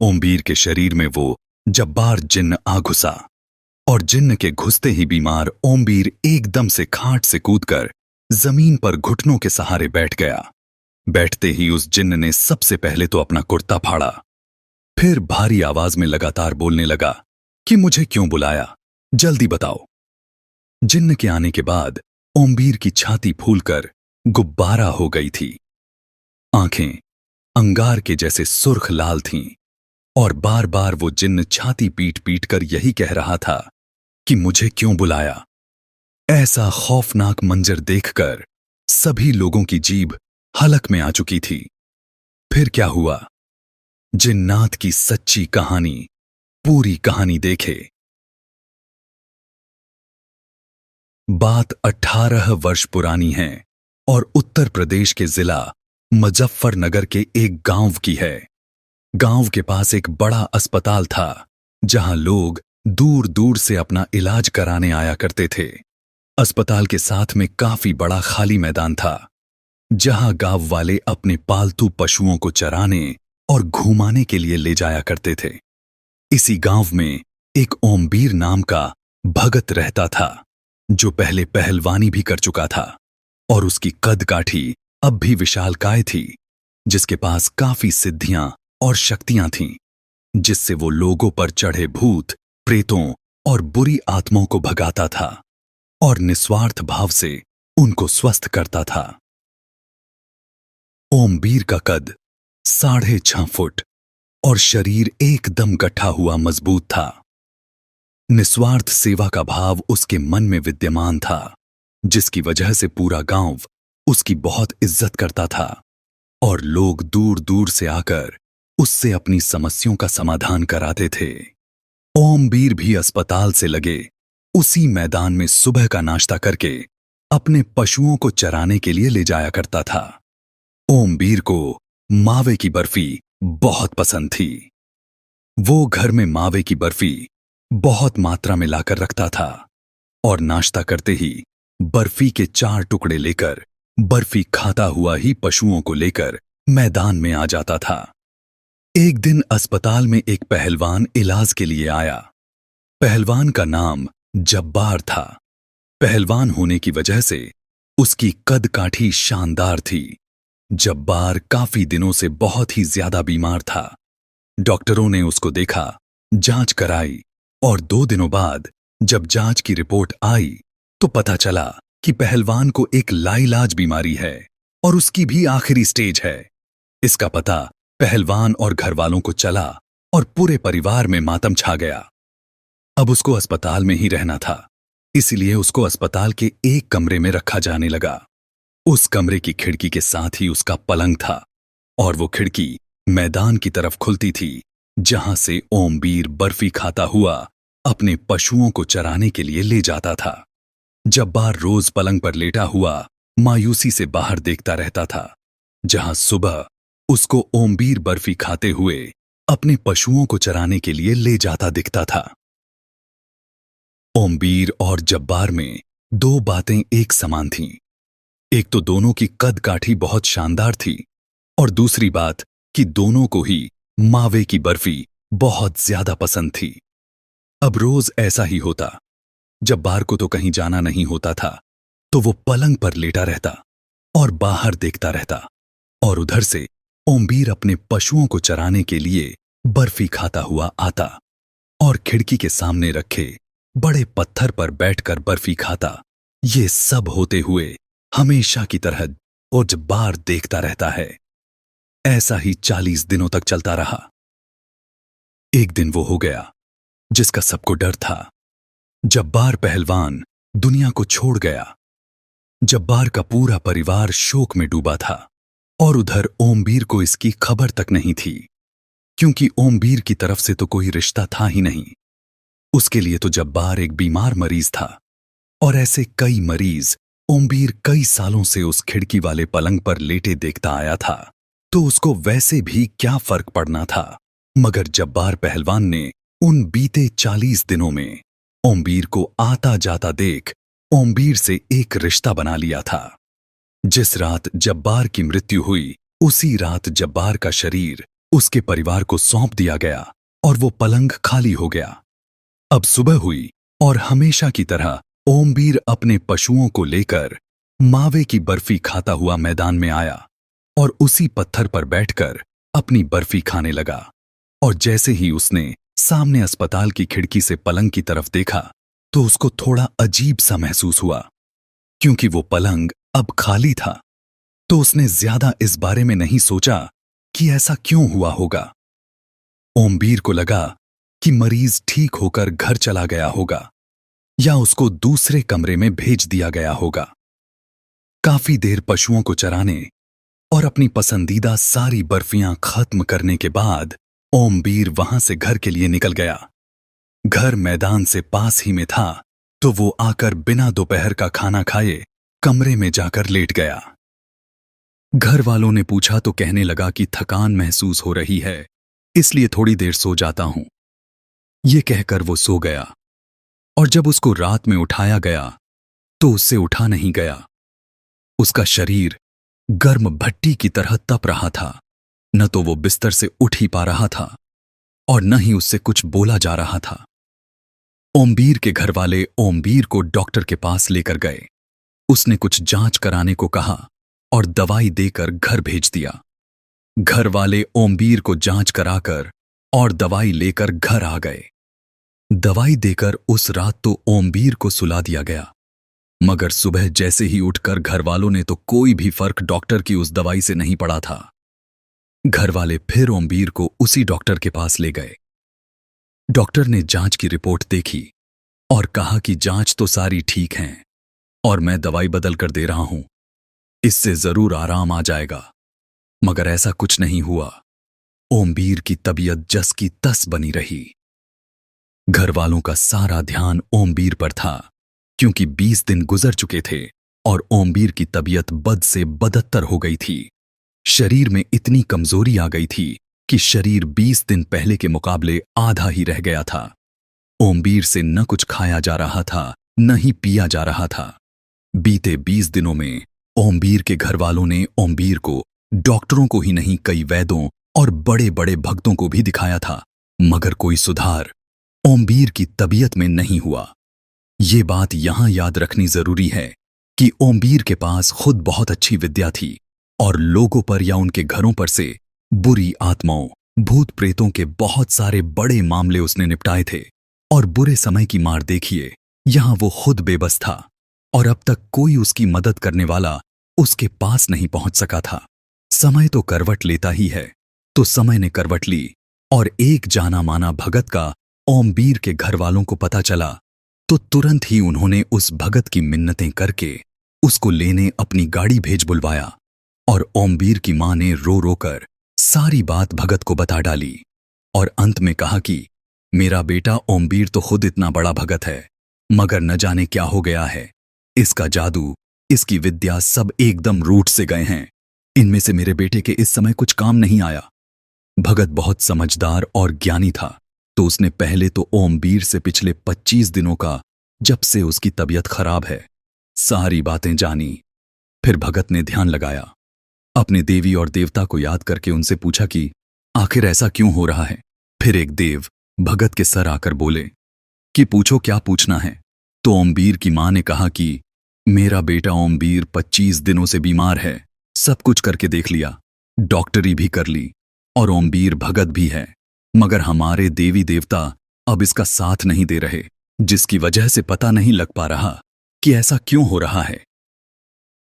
ओमबीर के शरीर में वो जब्बार जिन्न आ घुसा और जिन्न के घुसते ही बीमार ओमबीर एकदम से खाट से कूदकर जमीन पर घुटनों के सहारे बैठ गया। बैठते ही उस जिन्न ने सबसे पहले तो अपना कुर्ता फाड़ा, फिर भारी आवाज में लगातार बोलने लगा कि मुझे क्यों बुलाया, जल्दी बताओ। जिन्न के आने के बाद ओमबीर की छाती फूलकर गुब्बारा हो गई थी। आंखें अंगार के जैसे सुर्ख लाल थीं और बार बार वो जिन्न छाती पीट पीट कर यही कह रहा था कि मुझे क्यों बुलाया। ऐसा खौफनाक मंजर देखकर सभी लोगों की जीभ हलक में आ चुकी थी। फिर क्या हुआ, जिन्नात की सच्ची कहानी, पूरी कहानी देखे। बात 18 वर्ष पुरानी है और उत्तर प्रदेश के जिला मुजफ्फरनगर के एक गांव की है। गांव के पास एक बड़ा अस्पताल था जहां लोग दूर दूर से अपना इलाज कराने आया करते थे। अस्पताल के साथ में काफी बड़ा खाली मैदान था जहां गांव वाले अपने पालतू पशुओं को चराने और घुमाने के लिए ले जाया करते थे। इसी गांव में एक ओमबीर नाम का भगत रहता था जो पहले पहलवानी भी कर चुका था और उसकी कद काठी अब भी विशालकाय थी, जिसके पास काफी सिद्धियां और शक्तियां थीं, जिससे वो लोगों पर चढ़े भूत, प्रेतों और बुरी आत्माओं को भगाता था और निस्वार्थ भाव से उनको स्वस्थ करता था। ओमबीर का कद 6.5 फुट और शरीर एकदम गठा हुआ मजबूत था। निस्वार्थ सेवा का भाव उसके मन में विद्यमान था, जिसकी वजह से पूरा गांव उसकी बहुत इज्जत करता था और लोग दूर दूर से आकर उससे अपनी समस्याओं का समाधान कराते थे। ओमबीर भी अस्पताल से लगे उसी मैदान में सुबह का नाश्ता करके अपने पशुओं को चराने के लिए ले जाया करता था। ओमबीर को मावे की बर्फी बहुत पसंद थी। वो घर में मावे की बर्फी बहुत मात्रा में लाकर रखता था और नाश्ता करते ही बर्फी के 4 टुकड़े लेकर बर्फी खाता हुआ ही पशुओं को लेकर मैदान में आ जाता था। एक दिन अस्पताल में एक पहलवान इलाज के लिए आया। पहलवान का नाम जब्बार था। पहलवान होने की वजह से उसकी कद काठी शानदार थी। जब्बार काफी दिनों से बहुत ही ज्यादा बीमार था। डॉक्टरों ने उसको देखा, जांच कराई और 2 दिनों बाद जब जांच की रिपोर्ट आई तो पता चला कि पहलवान को एक लाइलाज बीमारी है और उसकी भी आखिरी स्टेज है। इसका पता पहलवान और घरवालों को चला और पूरे परिवार में मातम छा गया। अब उसको अस्पताल में ही रहना था, इसलिए उसको अस्पताल के एक कमरे में रखा जाने लगा। उस कमरे की खिड़की के साथ ही उसका पलंग था और वो खिड़की मैदान की तरफ खुलती थी जहां से ओमबीर बर्फी खाता हुआ अपने पशुओं को चराने के लिए ले जाता था। जब्बार रोज पलंग पर लेटा हुआ मायूसी से बाहर देखता रहता था, जहां सुबह उसको ओमबीर बर्फी खाते हुए अपने पशुओं को चराने के लिए ले जाता दिखता था। ओमबीर और जब्बार में 2 बातें एक समान थीं। एक तो दोनों की कद काठी बहुत शानदार थी और दूसरी बात कि दोनों को ही मावे की बर्फी बहुत ज्यादा पसंद थी। अब रोज ऐसा ही होता। जब्बार को तो कहीं जाना नहीं होता था तो वो पलंग पर लेटा रहता और बाहर देखता रहता और उधर से ओमबीर अपने पशुओं को चराने के लिए बर्फी खाता हुआ आता और खिड़की के सामने रखे बड़े पत्थर पर बैठकर बर्फी खाता। ये सब होते हुए हमेशा की तरह वो जब्बार देखता रहता है। ऐसा ही 40 दिनों तक चलता रहा। एक दिन वो हो गया जिसका सबको डर था। जब्बार पहलवान दुनिया को छोड़ गया। जब्बार का पूरा परिवार शोक में डूबा था और उधर ओमबीर को इसकी खबर तक नहीं थी, क्योंकि ओमबीर की तरफ से तो कोई रिश्ता था ही नहीं। उसके लिए तो जब्बार एक बीमार मरीज था और ऐसे कई मरीज ओमबीर कई सालों से उस खिड़की वाले पलंग पर लेटे देखता आया था, तो उसको वैसे भी क्या फर्क पड़ना था। मगर जब्बार पहलवान ने उन बीते 40 दिनों में ओमबीर को आता जाता देख ओमबीर से एक रिश्ता बना लिया था। जिस रात जब्बार की मृत्यु हुई उसी रात जब्बार का शरीर उसके परिवार को सौंप दिया गया और वो पलंग खाली हो गया। अब सुबह हुई और हमेशा की तरह ओमवीर अपने पशुओं को लेकर मावे की बर्फी खाता हुआ मैदान में आया और उसी पत्थर पर बैठकर अपनी बर्फी खाने लगा। और जैसे ही उसने सामने अस्पताल की खिड़की से पलंग की तरफ देखा तो उसको थोड़ा अजीब सा महसूस हुआ, क्योंकि वो पलंग अब खाली था। तो उसने ज्यादा इस बारे में नहीं सोचा कि ऐसा क्यों हुआ होगा। ओमवीर को लगा कि मरीज ठीक होकर घर चला गया होगा या उसको दूसरे कमरे में भेज दिया गया होगा। काफी देर पशुओं को चराने और अपनी पसंदीदा सारी बर्फियां खत्म करने के बाद ओमवीर वहां से घर के लिए निकल गया। घर मैदान से पास ही में था, तो वो आकर बिना दोपहर का खाना खाए कमरे में जाकर लेट गया। घर वालों ने पूछा तो कहने लगा कि थकान महसूस हो रही है, इसलिए थोड़ी देर सो जाता हूं। ये कहकर वो सो गया और जब उसको रात में उठाया गया तो उससे उठा नहीं गया। उसका शरीर गर्म भट्टी की तरह तप रहा था। न तो वो बिस्तर से उठ ही पा रहा था और न ही उससे कुछ बोला जा रहा था। ओमवीर के घर वाले ओमवीर को डॉक्टर के पास लेकर गए। उसने कुछ जांच कराने को कहा और दवाई देकर घर भेज दिया। घर वाले ओमवीर को जांच कराकर और दवाई लेकर घर आ गए। दवाई देकर उस रात तो ओमवीर को सुला दिया गया, मगर सुबह जैसे ही उठकर घर वालों ने तो कोई भी फर्क डॉक्टर की उस दवाई से नहीं पड़ा था। घर वाले फिर ओमवीर को उसी डॉक्टर के पास ले गए। डॉक्टर ने जांच की रिपोर्ट देखी और कहा कि जांच तो सारी ठीक है और मैं दवाई बदल कर दे रहा हूं, इससे जरूर आराम आ जाएगा। मगर ऐसा कुछ नहीं हुआ। ओमवीर की तबीयत जस की तस बनी रही। घर वालों का सारा ध्यान ओमवीर पर था, क्योंकि 20 दिन गुजर चुके थे और ओमवीर की तबीयत बद से बदत्तर हो गई थी। शरीर में इतनी कमजोरी आ गई थी कि शरीर 20 दिन पहले के मुकाबले आधा ही रह गया था। ओमवीर से न कुछ खाया जा रहा था, न ही पिया जा रहा था। बीते 20 दिनों में ओमवीर के घर वालों ने ओमवीर को डॉक्टरों को ही नहीं, कई वैद्यों और बड़े बड़े भक्तों को भी दिखाया था, मगर कोई सुधार ओमवीर की तबीयत में नहीं हुआ। ये बात यहां याद रखनी जरूरी है कि ओमवीर के पास खुद बहुत अच्छी विद्या थी और लोगों पर या उनके घरों पर से बुरी आत्माओं, भूत प्रेतों के बहुत सारे बड़े मामले उसने निपटाए थे। और बुरे समय की मार देखिए, यहां वो खुद बेबस था और अब तक कोई उसकी मदद करने वाला उसके पास नहीं पहुंच सका था। समय तो करवट लेता ही है, तो समय ने करवट ली और एक जाना माना भगत का ओमवीर के घर वालों को पता चला तो तुरंत ही उन्होंने उस भगत की मिन्नतें करके उसको लेने अपनी गाड़ी भेज बुलवाया। और ओमवीर की मां ने रो रो कर सारी बात भगत को बता डाली और अंत में कहा कि मेरा बेटा ओमवीर तो खुद इतना बड़ा भगत है, मगर न जाने क्या हो गया है। इसका जादू, इसकी विद्या सब एकदम रूठ से गए हैं। इनमें से मेरे बेटे के इस समय कुछ काम नहीं आया। भगत बहुत समझदार और ज्ञानी था, तो उसने पहले तो ओमवीर से पिछले 25 दिनों का, जब से उसकी तबीयत खराब है, सारी बातें जानी। फिर भगत ने ध्यान लगाया, अपने देवी और देवता को याद करके उनसे पूछा कि आखिर ऐसा क्यों हो रहा है। फिर एक देव भगत के सर आकर बोले कि पूछो क्या पूछना है। तो ओमवीर की मां ने कहा कि मेरा बेटा ओमवीर 25 दिनों से बीमार है, सब कुछ करके देख लिया, डॉक्टरी भी कर ली और ओमवीर भगत भी है, मगर हमारे देवी देवता अब इसका साथ नहीं दे रहे, जिसकी वजह से पता नहीं लग पा रहा कि ऐसा क्यों हो रहा है।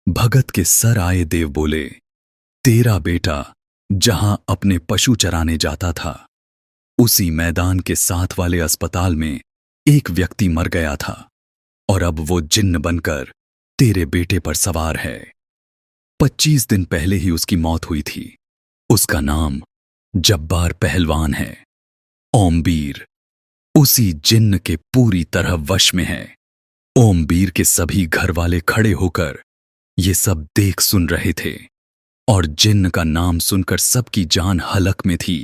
भगत के सर आए देव बोले, तेरा बेटा जहां अपने पशु चराने जाता था, उसी मैदान के साथ वाले अस्पताल में एक व्यक्ति मर गया था और अब वो जिन्न बनकर तेरे बेटे पर सवार है। 25 दिन पहले ही उसकी मौत हुई थी। उसका नाम जब्बार पहलवान है। ओमवीर उसी जिन्न के पूरी तरह वश में है। ओमवीर के सभी घर वाले खड़े होकर ये सब देख सुन रहे थे और जिन्न का नाम सुनकर सबकी जान हलक में थी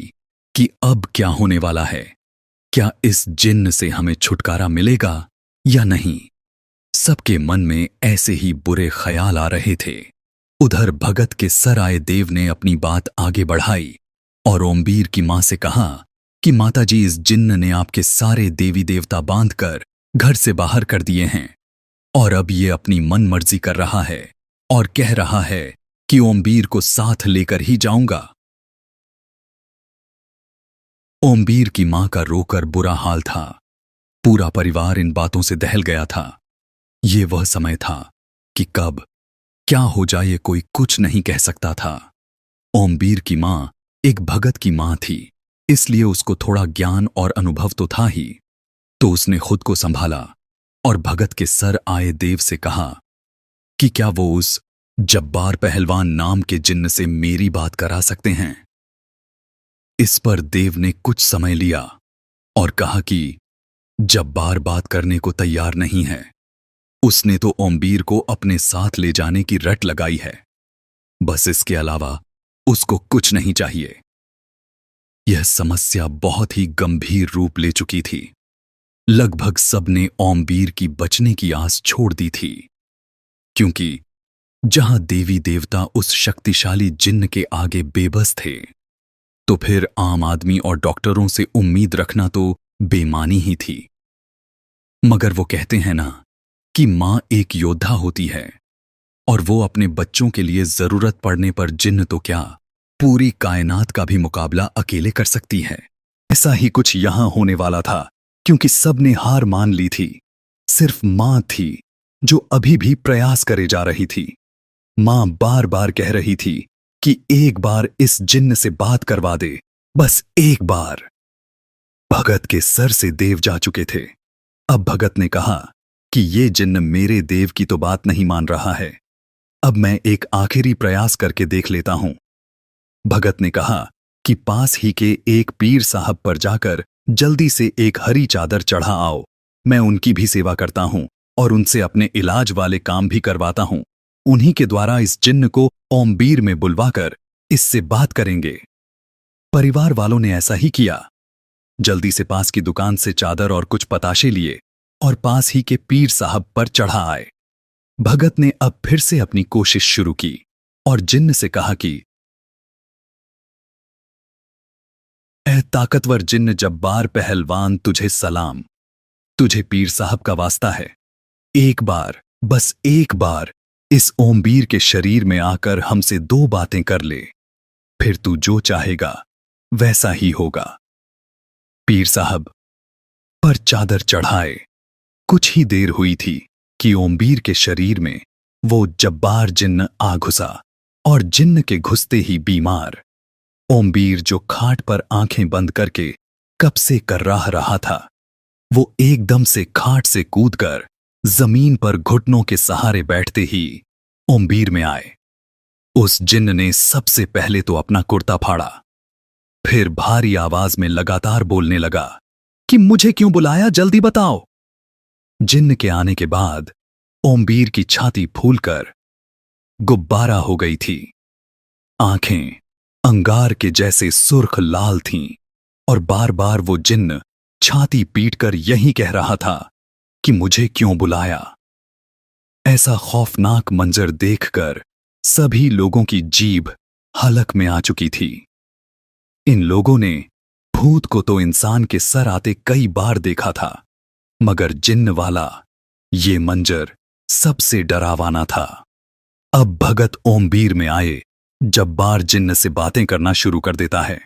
कि अब क्या होने वाला है। क्या इस जिन्न से हमें छुटकारा मिलेगा या नहीं। सबके मन में ऐसे ही बुरे ख्याल आ रहे थे। उधर भगत के सर आए देव ने अपनी बात आगे बढ़ाई और ओमबीर की मां से कहा कि माताजी, इस जिन्न ने आपके सारे देवी देवता बांधकर घर से बाहर कर दिए हैं और अब ये अपनी मन मर्जी कर रहा है और कह रहा है कि ओमबीर को साथ लेकर ही जाऊंगा। ओमबीर की मां का रोकर बुरा हाल था। पूरा परिवार इन बातों से दहल गया था। ये वह समय था कि कब क्या हो जाए कोई कुछ नहीं कह सकता था। ओमबीर की मां एक भगत की मां थी, इसलिए उसको थोड़ा ज्ञान और अनुभव तो था ही। तो उसने खुद को संभाला और भगत के सर आए देव से कहा कि क्या वो उस जब्बार पहलवान नाम के जिन्न से मेरी बात करा सकते हैं। इस पर देव ने कुछ समय लिया और कहा कि जब्बार बात करने को तैयार नहीं है। उसने तो ओमबीर को अपने साथ ले जाने की रट लगाई है, बस इसके अलावा उसको कुछ नहीं चाहिए। यह समस्या बहुत ही गंभीर रूप ले चुकी थी। लगभग सबने ओमबीर की बचने की आस छोड़ दी थी, क्योंकि जहां देवी देवता उस शक्तिशाली जिन्न के आगे बेबस थे, तो फिर आम आदमी और डॉक्टरों से उम्मीद रखना तो बेमानी ही थी। मगर वो कहते हैं ना कि मां एक योद्धा होती है और वो अपने बच्चों के लिए जरूरत पड़ने पर जिन्न तो क्या, पूरी कायनात का भी मुकाबला अकेले कर सकती है। ऐसा ही कुछ यहां होने वाला था, क्योंकि सबने हार मान ली थी। सिर्फ मां थी जो अभी भी प्रयास करे जा रही थी। मां बार बार कह रही थी कि एक बार इस जिन्न से बात करवा दे, बस एक बार। भगत के सर से देव जा चुके थे। अब भगत ने कहा कि ये जिन्न मेरे देव की तो बात नहीं मान रहा है, अब मैं एक आखिरी प्रयास करके देख लेता हूं। भगत ने कहा कि पास ही के एक पीर साहब पर जाकर जल्दी से एक हरी चादर चढ़ा आओ। मैं उनकी भी सेवा करता हूं और उनसे अपने इलाज वाले काम भी करवाता हूं। उन्हीं के द्वारा इस जिन्न को ओमबीर में बुलवाकर इससे बात करेंगे। परिवार वालों ने ऐसा ही किया। जल्दी से पास की दुकान से चादर और कुछ पताशे लिए और पास ही के पीर साहब पर चढ़ा आए। भगत ने अब फिर से अपनी कोशिश शुरू की और जिन्न से कहा कि ऐ ताकतवर जिन्न जब्बार पहलवान, तुझे सलाम। तुझे पीर साहब का वास्ता है, एक बार, बस एक बार इस ओमबीर के शरीर में आकर हमसे दो बातें कर ले, फिर तू जो चाहेगा वैसा ही होगा। पीर साहब पर चादर चढ़ाए। कुछ ही देर हुई थी कि ओमबीर के शरीर में वो जब्बार जिन्न आ घुसा और जिन्न के घुसते ही बीमार ओमबीर, जो खाट पर आंखें बंद करके कब से कर्राह रहा था, वो एकदम से खाट से कूदकर जमीन पर घुटनों के सहारे बैठते ही ओमबीर में आए। उस जिन्न ने सबसे पहले तो अपना कुर्ता फाड़ा, फिर भारी आवाज में लगातार बोलने लगा कि मुझे क्यों बुलाया, जल्दी बताओ। जिन्न के आने के बाद ओमबीर की छाती फूलकर गुब्बारा हो गई थी। आंखें अंगार के जैसे सुर्ख लाल थीं और बार बार वो जिन्न छाती पीटकर यही कह रहा था कि मुझे क्यों बुलाया। ऐसा खौफनाक मंजर देखकर सभी लोगों की जीभ हलक में आ चुकी थी। इन लोगों ने भूत को तो इंसान के सर आते कई बार देखा था, मगर जिन्न वाला ये मंजर सबसे डरावाना था। अब भगत ओमबीर में आए जब्बार जिन्न से बातें करना शुरू कर देता है।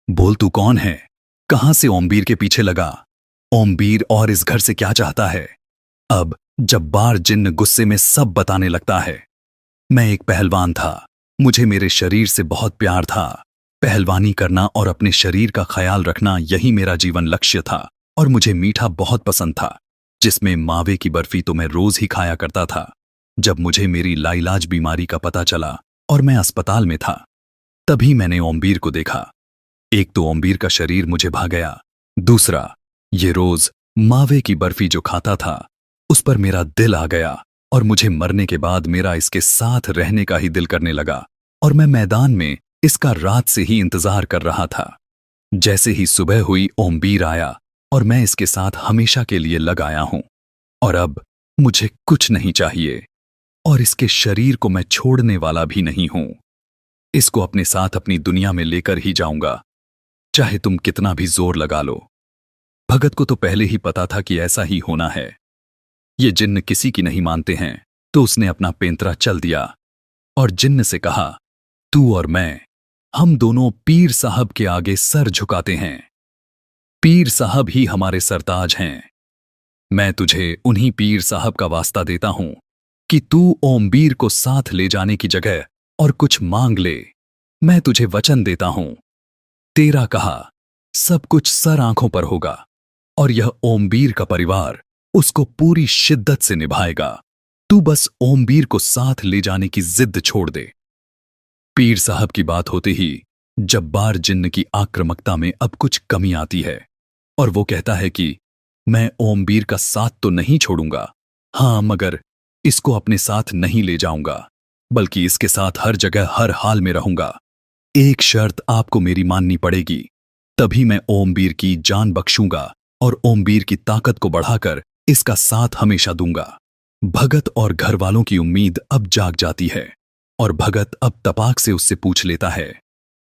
बोल, तू कौन है, कहां से ओमबीर के पीछे लगा, ओमबीर और इस घर से क्या चाहता है। अब जब्बार जिन्न गुस्से में सब बताने लगता है। मैं एक पहलवान था, मुझे मेरे शरीर से बहुत प्यार था। पहलवानी करना और अपने शरीर का ख्याल रखना यही मेरा जीवन लक्ष्य था। और मुझे मीठा बहुत पसंद था, जिसमें मावे की बर्फी तो मैं रोज ही खाया करता था। जब मुझे मेरी लाइलाज बीमारी का पता चला और मैं अस्पताल में था, तभी मैंने ओमबीर को देखा। एक तो ओमबीर का शरीर मुझे भा गया, दूसरा ये रोज मावे की बर्फी जो खाता था उस पर मेरा दिल आ गया और मुझे मरने के बाद मेरा इसके साथ रहने का ही दिल करने लगा और मैं मैदान में इसका रात से ही इंतजार कर रहा था। जैसे ही सुबह हुई ओमबीर आया और मैं इसके साथ हमेशा के लिए लग आया हूं और अब मुझे कुछ नहीं चाहिए और इसके शरीर को मैं छोड़ने वाला भी नहीं हूं। इसको अपने साथ अपनी दुनिया में लेकर ही जाऊंगा, चाहे तुम कितना भी जोर लगा लो। भगत को तो पहले ही पता था कि ऐसा ही होना है। ये जिन्न किसी की नहीं मानते हैं, तो उसने अपना पेंतरा चल दिया और जिन्न से कहा, तू और मैं, हम दोनों पीर साहब के आगे सर झुकाते हैं। पीर साहब ही हमारे सरताज हैं। मैं तुझे उन्हीं पीर साहब का वास्ता देता हूं कि तू ओमबीर को साथ ले जाने की जगह और कुछ मांग ले। मैं तुझे वचन देता हूं, तेरा कहा सब कुछ सर आंखों पर होगा और यह ओमबीर का परिवार उसको पूरी शिद्दत से निभाएगा। तू बस ओमबीर को साथ ले जाने की जिद छोड़ दे। पीर साहब की बात होते ही जब्बार जिन्न की आक्रामकता में अब कुछ कमी आती है और वो कहता है कि मैं ओमबीर का साथ तो नहीं छोड़ूंगा, हां, मगर इसको अपने साथ नहीं ले जाऊंगा, बल्कि इसके साथ हर जगह हर हाल में रहूंगा। एक शर्त आपको मेरी माननी पड़ेगी, तभी मैं ओमबीर की जान बख्शूंगा और ओमबीर की ताकत को बढ़ाकर इसका साथ हमेशा दूंगा। भगत और घर वालों की उम्मीद अब जाग जाती है और भगत अब तपाक से उससे पूछ लेता है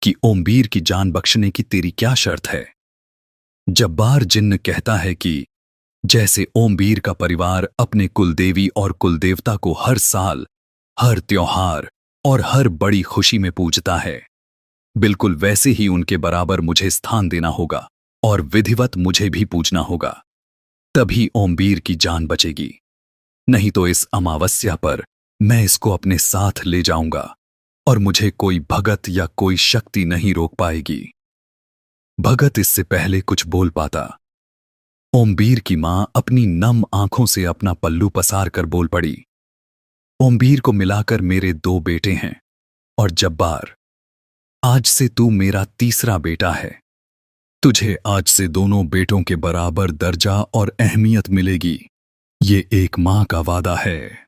कि ओमबीर की जान बख्शने की तेरी क्या शर्त है। जब्बार जिन्न कहता है कि जैसे ओमबीर का परिवार अपने कुलदेवी और कुलदेवता को हर साल, हर त्योहार और हर बड़ी खुशी में पूजता है, बिल्कुल वैसे ही उनके बराबर मुझे स्थान देना होगा और विधिवत मुझे भी पूजना होगा, तभी ओमबीर की जान बचेगी। नहीं तो इस अमावस्या पर मैं इसको अपने साथ ले जाऊंगा और मुझे कोई भगत या कोई शक्ति नहीं रोक पाएगी। भगत इससे पहले कुछ बोल पाता, ओमबीर की मां अपनी नम आंखों से अपना पल्लू पसार कर बोल पड़ी, ओमबीर को मिलाकर मेरे 2 बेटे हैं और जब्बार, आज से तू मेरा तीसरा बेटा है। तुझे आज से दोनों बेटों के बराबर दर्जा और अहमियत मिलेगी। ये एक मां का वादा है।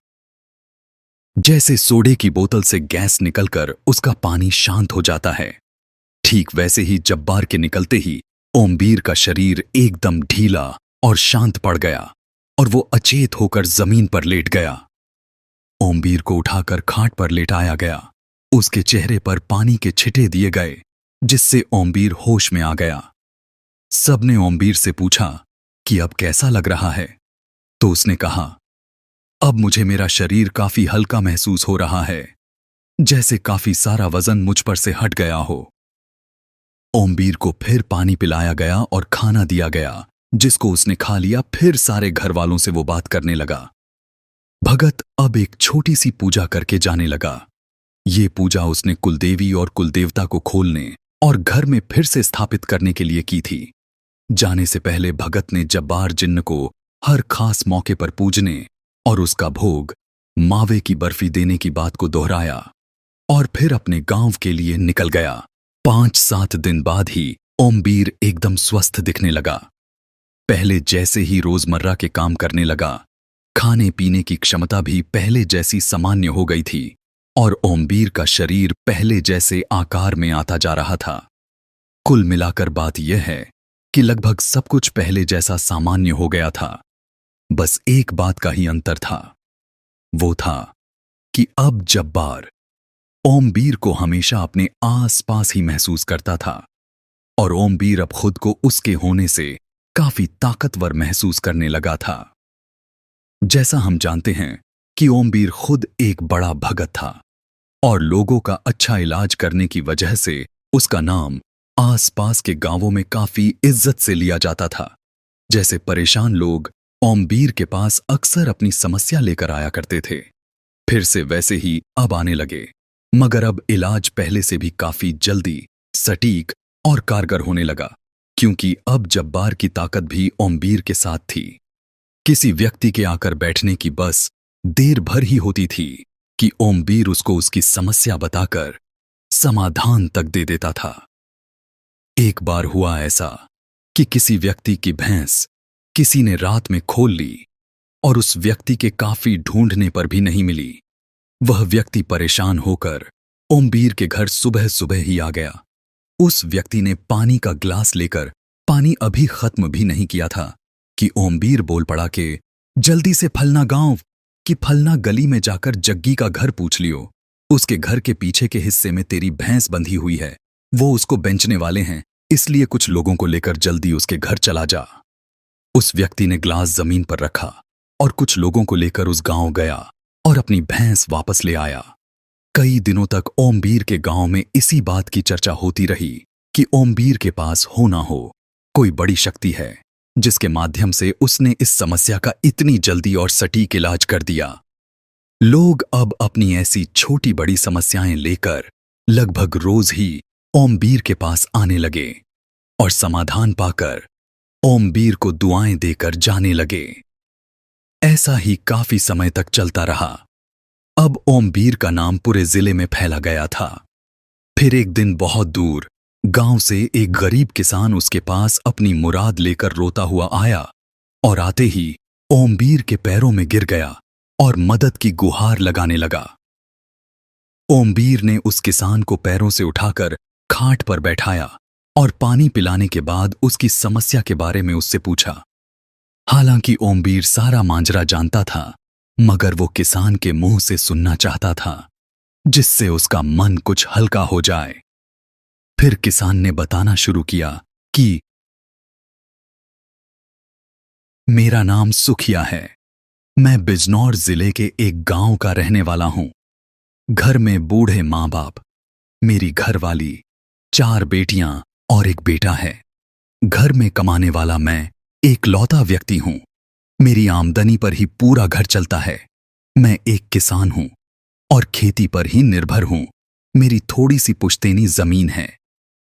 जैसे सोडे की बोतल से गैस निकलकर उसका पानी शांत हो जाता है, ठीक वैसे ही जब्बार के निकलते ही ओमबीर का शरीर एकदम ढीला और शांत पड़ गया और वो अचेत होकर जमीन पर लेट गया। ओमबीर को उठाकर खाट पर लेटाया गया। उसके चेहरे पर पानी के छिटे दिए गए, जिससे ओमबीर होश में आ गया। सबने ओमबीर से पूछा कि अब कैसा लग रहा है, तो उसने कहा, अब मुझे मेरा शरीर काफी हल्का महसूस हो रहा है, जैसे काफी सारा वजन मुझ पर से हट गया हो। ओमबीर को फिर पानी पिलाया गया और खाना दिया गया, जिसको उसने खा लिया। फिर सारे घर वालों से वो बात करने लगा। भगत अब एक छोटी सी पूजा करके जाने लगा। ये पूजा उसने कुलदेवी और कुलदेवता को खोलने और घर में फिर से स्थापित करने के लिए की थी। जाने से पहले भगत ने जब्बार जिन्न को हर खास मौके पर पूजने और उसका भोग मावे की बर्फी देने की बात को दोहराया और फिर अपने गांव के लिए निकल गया। 5-7 दिन बाद ही ओमबीर एकदम स्वस्थ दिखने लगा। पहले जैसे ही रोजमर्रा के काम करने लगा। खाने पीने की क्षमता भी पहले जैसी सामान्य हो गई थी और ओमबीर का शरीर पहले जैसे आकार में आता जा रहा था। कुल मिलाकर बात यह है कि लगभग सब कुछ पहले जैसा सामान्य हो गया था। बस एक बात का ही अंतर था, वो था कि अब जब्बार ओमबीर को हमेशा अपने आस-पास ही महसूस करता था और ओमबीर अब खुद को उसके होने से काफी ताकतवर महसूस करने लगा था। जैसा हम जानते हैं कि ओमबीर खुद एक बड़ा भगत था और लोगों का अच्छा इलाज करने की वजह से उसका नाम आस-पास के गांवों में काफी इज्जत से लिया जाता था। जैसे परेशान लोग ओमबीर के पास अक्सर अपनी समस्या लेकर आया करते थे, फिर से वैसे ही अब आने लगे, मगर अब इलाज पहले से भी काफी जल्दी, सटीक और कारगर होने लगा, क्योंकि अब जब्बार की ताकत भी ओमबीर के साथ थी। किसी व्यक्ति के आकर बैठने की बस देर भर ही होती थी कि ओमबीर उसको उसकी समस्या बताकर समाधान तक दे देता था। एक बार हुआ ऐसा कि किसी व्यक्ति की भैंस किसी ने रात में खोल ली और उस व्यक्ति के काफी ढूंढने पर भी नहीं मिली। वह व्यक्ति परेशान होकर ओमबीर के घर सुबह सुबह ही आ गया। उस व्यक्ति ने पानी का ग्लास लेकर पानी अभी खत्म भी नहीं किया था कि ओमबीर बोल पड़ा कि जल्दी से फलना गांव की फलना गली में जाकर जग्गी का घर पूछ लियो। उसके घर के पीछे के हिस्से में तेरी भैंस बंधी हुई है, वो उसको बेचने वाले हैं, इसलिए कुछ लोगों को लेकर जल्दी उसके घर चला जा। उस व्यक्ति ने ग्लास जमीन पर रखा और कुछ लोगों को लेकर उस गांव गया और अपनी भैंस वापस ले आया। कई दिनों तक ओमबीर के गांव में इसी बात की चर्चा होती रही कि ओमबीर के पास हो ना हो कोई बड़ी शक्ति है जिसके माध्यम से उसने इस समस्या का इतनी जल्दी और सटीक इलाज कर दिया। लोग अब अपनी ऐसी छोटी बड़ी समस्याएं लेकर लगभग रोज ही ओमबीर के पास आने लगे और समाधान पाकर ओमबीर को दुआएं देकर जाने लगे। ऐसा ही काफी समय तक चलता रहा। अब ओमबीर का नाम पूरे जिले में फैला गया था। फिर एक दिन बहुत दूर गांव से एक गरीब किसान उसके पास अपनी मुराद लेकर रोता हुआ आया और आते ही ओमबीर के पैरों में गिर गया और मदद की गुहार लगाने लगा। ओमबीर ने उस किसान को पैरों से उठाकर खाट पर बैठाया और पानी पिलाने के बाद उसकी समस्या के बारे में उससे पूछा। हालांकि ओमबीर सारा मांजरा जानता था, मगर वो किसान के मुंह से सुनना चाहता था, जिससे उसका मन कुछ हल्का हो जाए। फिर किसान ने बताना शुरू किया कि मेरा नाम सुखिया है, मैं बिजनौर जिले के एक गांव का रहने वाला हूं। घर में बूढ़े मां बाप, मेरी घरवाली, 4 बेटियां और एक बेटा है। घर में कमाने वाला मैं एकलौता व्यक्ति हूं। मेरी आमदनी पर ही पूरा घर चलता है। मैं एक किसान हूं और खेती पर ही निर्भर हूं। मेरी थोड़ी सी पुश्तैनी जमीन है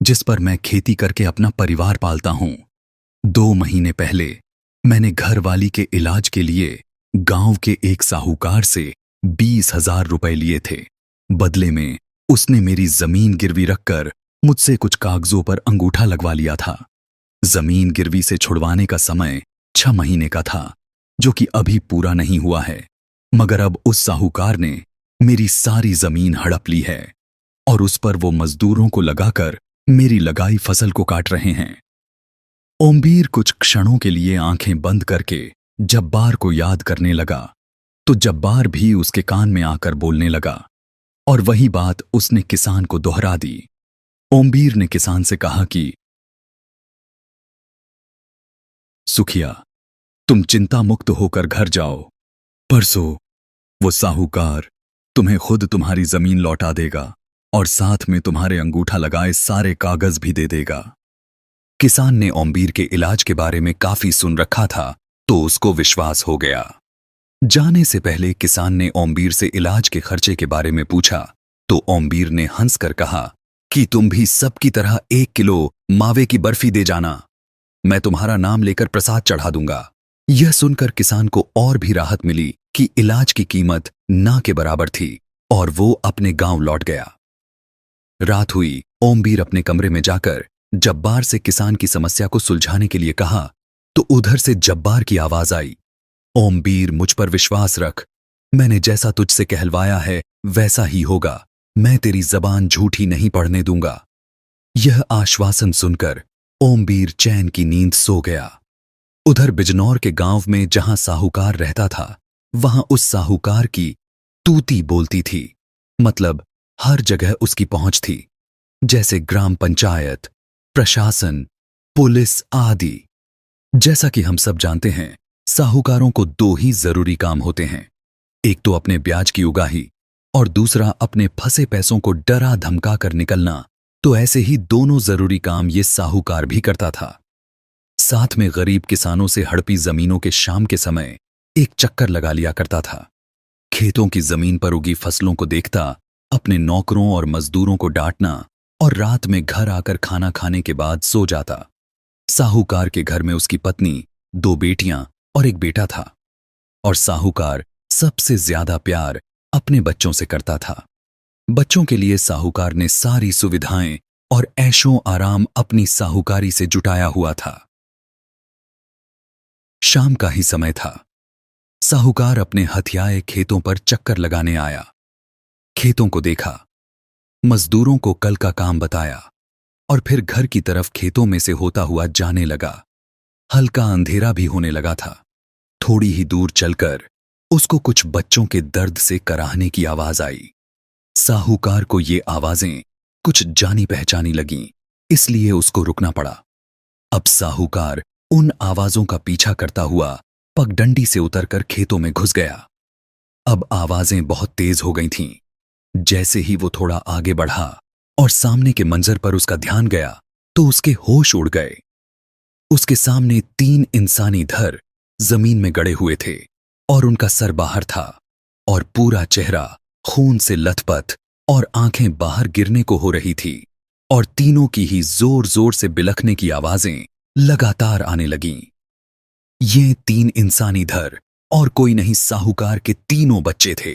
जिस पर मैं खेती करके अपना परिवार पालता हूं। 2 महीने पहले मैंने घरवाली के इलाज के लिए गांव के एक साहूकार से 20,000 रुपए लिए थे। बदले में उसने मेरी जमीन गिरवी रखकर मुझसे कुछ कागजों पर अंगूठा लगवा लिया था। जमीन गिरवी से छुड़वाने का समय 6 महीने का था, जो कि अभी पूरा नहीं हुआ है। मगर अब उस साहूकार ने मेरी सारी जमीन हड़प ली है और उस पर वो मजदूरों को लगाकर मेरी लगाई फसल को काट रहे हैं। ओमबीर कुछ क्षणों के लिए आंखें बंद करके जब्बार को याद करने लगा, तो जब्बार भी उसके कान में आकर बोलने लगा और वही बात उसने किसान को दोहरा दी। ओमबीर ने किसान से कहा कि सुखिया, तुम चिंता मुक्त होकर घर जाओ। परसों वो साहूकार तुम्हें खुद तुम्हारी जमीन लौटा देगा और साथ में तुम्हारे अंगूठा लगाए सारे कागज भी दे देगा। किसान ने ओमबीर के इलाज के बारे में काफी सुन रखा था, तो उसको विश्वास हो गया। जाने से पहले किसान ने ओमबीर से इलाज के खर्चे के बारे में पूछा, तो ओमबीर ने हंसकर कहा कि तुम भी सबकी तरह 1 किलो मावे की बर्फी दे जाना, मैं तुम्हारा नाम लेकर प्रसाद चढ़ा दूंगा। यह सुनकर किसान को और भी राहत मिली कि इलाज की कीमत ना के बराबर थी और वो अपने गांव लौट गया। रात हुई। ओमबीर अपने कमरे में जाकर जब्बार से किसान की समस्या को सुलझाने के लिए कहा, तो उधर से जब्बार की आवाज आई, ओमबीर, मुझ पर विश्वास रख, मैंने जैसा तुझसे कहलवाया है वैसा ही होगा, मैं तेरी जबान झूठी नहीं पड़ने दूंगा। यह आश्वासन सुनकर ओमबीर चैन की नींद सो गया। उधर बिजनौर के गांव में जहां साहूकार रहता था, वहां उस साहूकार की तूती बोलती थी, मतलब हर जगह उसकी पहुंच थी, जैसे ग्राम पंचायत, प्रशासन, पुलिस आदि। जैसा कि हम सब जानते हैं, साहूकारों को 2 ही जरूरी काम होते हैं, एक तो अपने ब्याज की उगाही और दूसरा अपने फंसे पैसों को डरा धमका कर निकलना। तो ऐसे ही दोनों जरूरी काम ये साहूकार भी करता था। साथ में गरीब किसानों से हड़पी जमीनों के शाम के समय एक चक्कर लगा लिया करता था। खेतों की जमीन पर उगी फसलों को देखता, अपने नौकरों और मजदूरों को डांटना और रात में घर आकर खाना खाने के बाद सो जाता। साहूकार के घर में उसकी पत्नी, 2 बेटियां और एक बेटा था और साहूकार सबसे ज्यादा प्यार अपने बच्चों से करता था। बच्चों के लिए साहूकार ने सारी सुविधाएं और ऐशो आराम अपनी साहूकारी से जुटाया हुआ था। शाम का ही समय था। साहूकार अपने हथियाए खेतों पर चक्कर लगाने आया। खेतों को देखा, मजदूरों को कल का काम बताया और फिर घर की तरफ खेतों में से होता हुआ जाने लगा। हल्का अंधेरा भी होने लगा था। थोड़ी ही दूर चलकर उसको कुछ बच्चों के दर्द से कराहने की आवाज आई। साहूकार को ये आवाजें कुछ जानी पहचानी लगीं, इसलिए उसको रुकना पड़ा। अब साहूकार उन आवाजों का पीछा करता हुआ पगडंडी से उतरकर खेतों में घुस गया। अब आवाजें बहुत तेज हो गई थीं। जैसे ही वो थोड़ा आगे बढ़ा और सामने के मंजर पर उसका ध्यान गया तो उसके होश उड़ गए। उसके सामने 3 इंसानी धर जमीन में गड़े हुए थे और उनका सर बाहर था और पूरा चेहरा खून से लथपथ और आंखें बाहर गिरने को हो रही थी और तीनों की ही जोर जोर से बिलखने की आवाजें लगातार आने लगीं। ये 3 इंसानी धर और कोई नहीं साहूकार के तीनों बच्चे थे।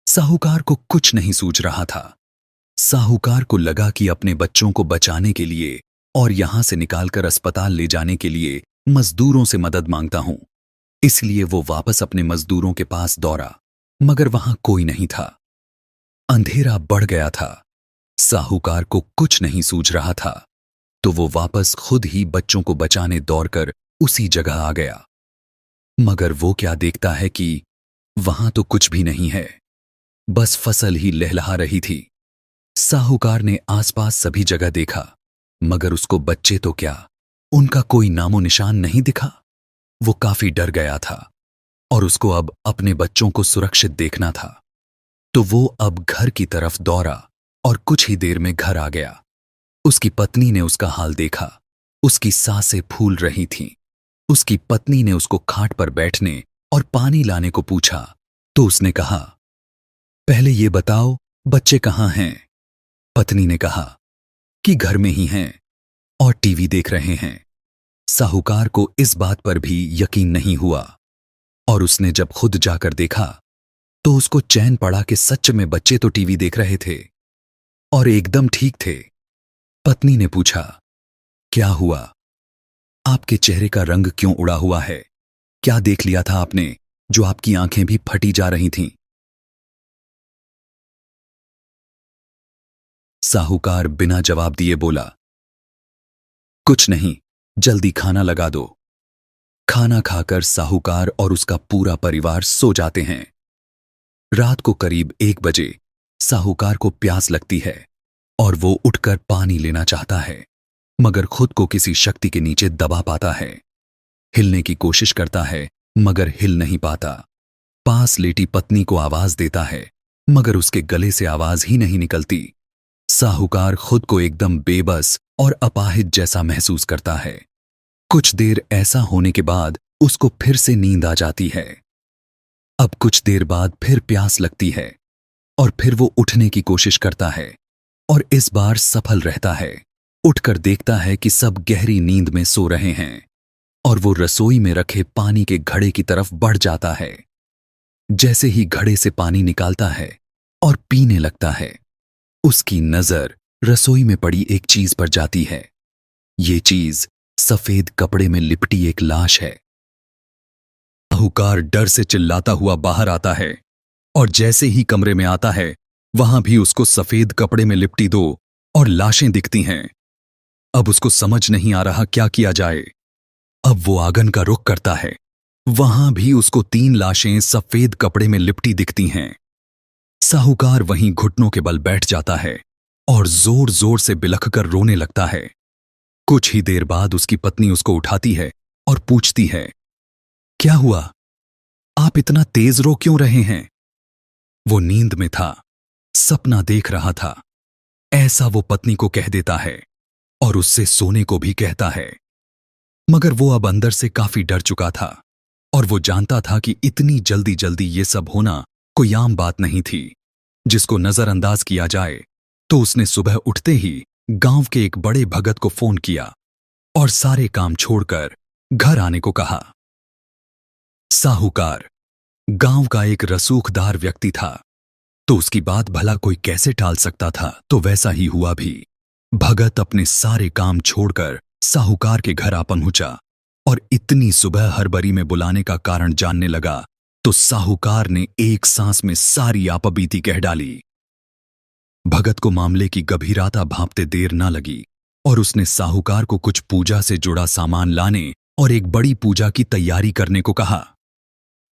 साहूकार को कुछ नहीं सूझ रहा था। साहूकार को लगा कि अपने बच्चों को बचाने के लिए और यहां से निकालकर अस्पताल ले जाने के लिए मजदूरों से मदद मांगता हूं। इसलिए वो वापस अपने मजदूरों के पास दौड़ा, मगर वहां कोई नहीं था। अंधेरा बढ़ गया था। साहूकार को कुछ नहीं सूझ रहा था, तो वो वापस खुद ही बच्चों को बचाने दौड़कर उसी जगह आ गया। मगर वो क्या देखता है कि वहां तो कुछ भी नहीं है, बस फसल ही लहलहा रही थी। साहूकार ने आसपास सभी जगह देखा, मगर उसको बच्चे तो क्या, उनका कोई नामो निशान नहीं दिखा। वो काफी डर गया था और उसको अब अपने बच्चों को सुरक्षित देखना था। तो वो अब घर की तरफ दौड़ा और कुछ ही देर में घर आ गया। उसकी पत्नी ने उसका हाल देखा। उसकी सांसें फूल रही थीं। उसकी पत्नी ने उसको खाट पर बैठने और पानी लाने को पूछा तो उसने कहा, पहले ये बताओ बच्चे कहाँ हैं? पत्नी ने कहा कि घर में ही हैं और टीवी देख रहे हैं। साहूकार को इस बात पर भी यकीन नहीं हुआ और उसने जब खुद जाकर देखा तो उसको चैन पड़ा कि सच में बच्चे तो टीवी देख रहे थे और एकदम ठीक थे। पत्नी ने पूछा, क्या हुआ? आपके चेहरे का रंग क्यों उड़ा हुआ है? क्या देख लिया था आपने जो आपकी आंखें भी फटी जा रही थीं? साहूकार बिना जवाब दिए बोला, कुछ नहीं, जल्दी खाना लगा दो। खाना खाकर साहूकार और उसका पूरा परिवार सो जाते हैं। रात को करीब 1 बजे साहूकार को प्यास लगती है और वो उठकर पानी लेना चाहता है, मगर खुद को किसी शक्ति के नीचे दबा पाता है। हिलने की कोशिश करता है, मगर हिल नहीं पाता। पास लेटी पत्नी को आवाज देता है, मगर उसके गले से आवाज ही नहीं निकलती। साहूकार खुद को एकदम बेबस और अपाहिज जैसा महसूस करता है। कुछ देर ऐसा होने के बाद उसको फिर से नींद आ जाती है। अब कुछ देर बाद फिर प्यास लगती है और फिर वो उठने की कोशिश करता है और इस बार सफल रहता है। उठकर देखता है कि सब गहरी नींद में सो रहे हैं और वो रसोई में रखे पानी के घड़े की तरफ बढ़ जाता है। जैसे ही घड़े से पानी निकालता है और पीने लगता है, उसकी नजर रसोई में पड़ी एक चीज पर जाती है। ये चीज सफेद कपड़े में लिपटी एक लाश है। साहूकार डर से चिल्लाता हुआ बाहर आता है और जैसे ही कमरे में आता है, वहां भी उसको सफेद कपड़े में लिपटी 2 और लाशें दिखती हैं। अब उसको समझ नहीं आ रहा क्या किया जाए। अब वो आंगन का रुख करता है। वहां भी उसको 3 लाशें सफेद कपड़े में लिपटी दिखती हैं। साहूकार वहीं घुटनों के बल बैठ जाता है और जोर जोर से बिलखकर रोने लगता है। कुछ ही देर बाद उसकी पत्नी उसको उठाती है और पूछती है, क्या हुआ? आप इतना तेज रो क्यों रहे हैं? वो नींद में था, सपना देख रहा था, ऐसा वो पत्नी को कह देता है और उससे सोने को भी कहता है। मगर वो अब अंदर से काफी डर चुका था और वो जानता था कि इतनी जल्दी जल्दी ये सब होना कोई आम बात नहीं थी जिसको नजरअंदाज किया जाए। तो उसने सुबह उठते ही गांव के एक बड़े भगत को फोन किया और सारे काम छोड़कर घर आने को कहा। साहूकार गांव का एक रसूखदार व्यक्ति था, तो उसकी बात भला कोई कैसे टाल सकता था। तो वैसा ही हुआ भी। भगत अपने सारे काम छोड़कर साहूकार के घर आ पहुंचा और इतनी सुबह हड़बड़ी में बुलाने का कारण जानने लगा तो साहूकार ने एक सांस में सारी आपबीती कह डाली। भगत को मामले की गंभीरता भांपते देर न लगी और उसने साहूकार को कुछ पूजा से जुड़ा सामान लाने और एक बड़ी पूजा की तैयारी करने को कहा।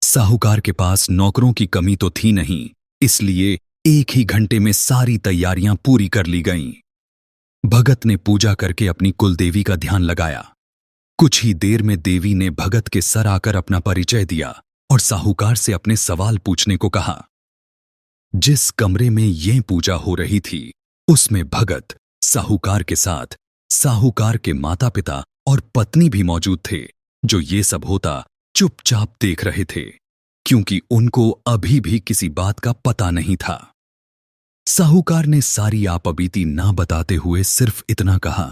साहूकार के पास नौकरों की कमी तो थी नहीं, इसलिए एक ही घंटे में सारी तैयारियां पूरी कर ली गईं। भगत ने पूजा करके अपनी कुलदेवी का ध्यान लगाया। कुछ ही देर में देवी ने भगत के सर आकर अपना परिचय दिया और साहूकार से अपने सवाल पूछने को कहा। जिस कमरे में ये पूजा हो रही थी उसमें भगत साहूकार के साथ साहूकार के माता पिता और पत्नी भी मौजूद थे, जो ये सब होता चुपचाप देख रहे थे, क्योंकि उनको अभी भी किसी बात का पता नहीं था। साहूकार ने सारी आपबीती ना बताते हुए सिर्फ इतना कहा